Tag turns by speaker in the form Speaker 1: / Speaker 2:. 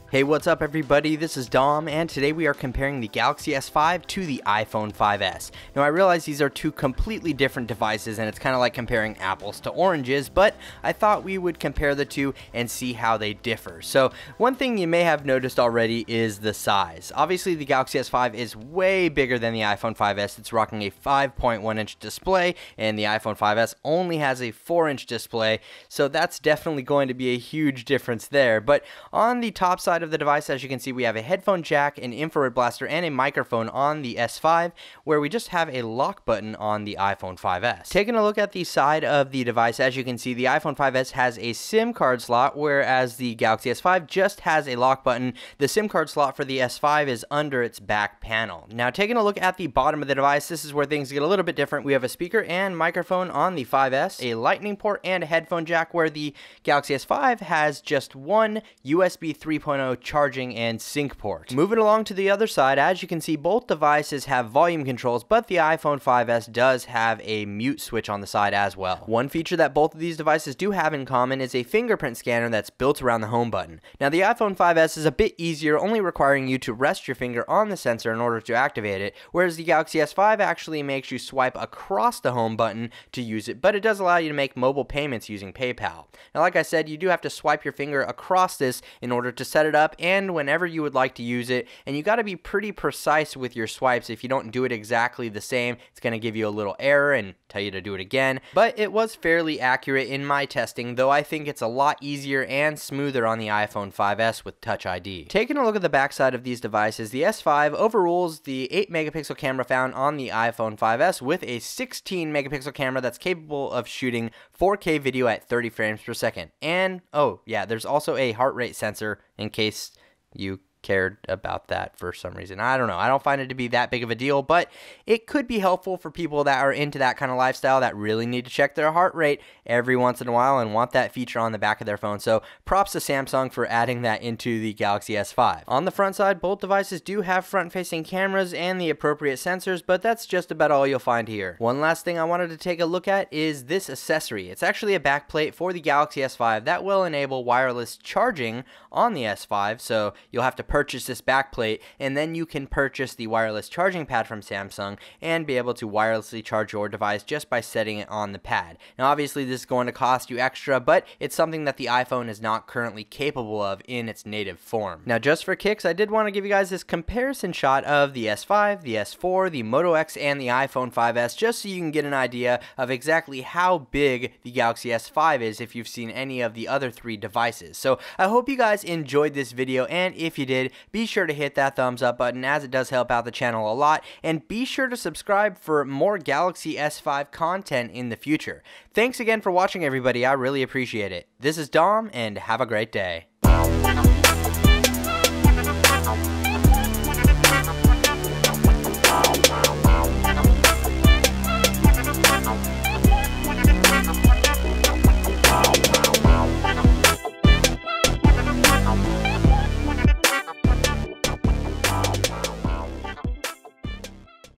Speaker 1: Hey, what's up everybody? This is Dom, and today we are comparing the Galaxy S5 to the iPhone 5S. Now I realize these are two completely different devices and it's kind of like comparing apples to oranges, but I thought we would compare the two and see how they differ. So one thing you may have noticed already is the size. Obviously the Galaxy S5 is way bigger than the iPhone 5S. It's rocking a 5.1 inch display and the iPhone 5S only has a 4-inch display, so that's definitely going to be a huge difference there. But on the top side of the device, as you can see, we have a headphone jack, an infrared blaster, and a microphone on the S5, where we just have a lock button on the iPhone 5S. Taking a look at the side of the device, as you can see, the iPhone 5S has a SIM card slot, whereas the Galaxy S5 just has a lock button. The SIM card slot for the S5 is under its back panel. Now, taking a look at the bottom of the device, this is where things get a little bit different. We have a speaker and microphone on the 5S, a lightning port, and a headphone jack, where the Galaxy S5 has just one USB 3.0 charging and sync port. Moving along to the other side, as you can see, both devices have volume controls, but the iPhone 5S does have a mute switch on the side as well. One feature that both of these devices do have in common is a fingerprint scanner that's built around the home button. Now the iPhone 5S is a bit easier, only requiring you to rest your finger on the sensor in order to activate it, whereas the Galaxy S5 actually makes you swipe across the home button to use it, but it does allow you to make mobile payments using PayPal. Now like I said, you do have to swipe your finger across this in order to set it up and whenever you would like to use it, and you got to be pretty precise with your swipes. If you don't do it exactly the same, it's going to give you a little error and tell you to do it again. But it was fairly accurate in my testing, though I think it's a lot easier and smoother on the iPhone 5S with Touch ID. Taking a look at the backside of these devices, the S5 overrules the 8 megapixel camera found on the iPhone 5S with a 16 megapixel camera that's capable of shooting 4K video at 30 frames per second. And oh yeah, there's also a heart rate sensor in case you cared about that for some reason. I don't know. I don't find it to be that big of a deal, but it could be helpful for people that are into that kind of lifestyle that really need to check their heart rate every once in a while and want that feature on the back of their phone. So props to Samsung for adding that into the Galaxy S5. On the front side, both devices do have front-facing cameras and the appropriate sensors, but that's just about all you'll find here. One last thing I wanted to take a look at is this accessory. It's actually a backplate for the Galaxy S5 that will enable wireless charging on the S5, so you'll have to purchase this backplate, and then you can purchase the wireless charging pad from Samsung and be able to wirelessly charge your device just by setting it on the pad. Now obviously this is going to cost you extra, but it's something that the iPhone is not currently capable of in its native form. Now just for kicks, I did want to give you guys this comparison shot of the S5, the S4, the Moto X, and the iPhone 5S, just so you can get an idea of exactly how big the Galaxy S5 is if you've seen any of the other three devices. So I hope you guys enjoyed this video, and if you did, be sure to hit that thumbs up button as it does help out the channel a lot, and be sure to subscribe for more Galaxy S5 content in the future. Thanks again for watching everybody, I really appreciate it. This is Dom, and have a great day.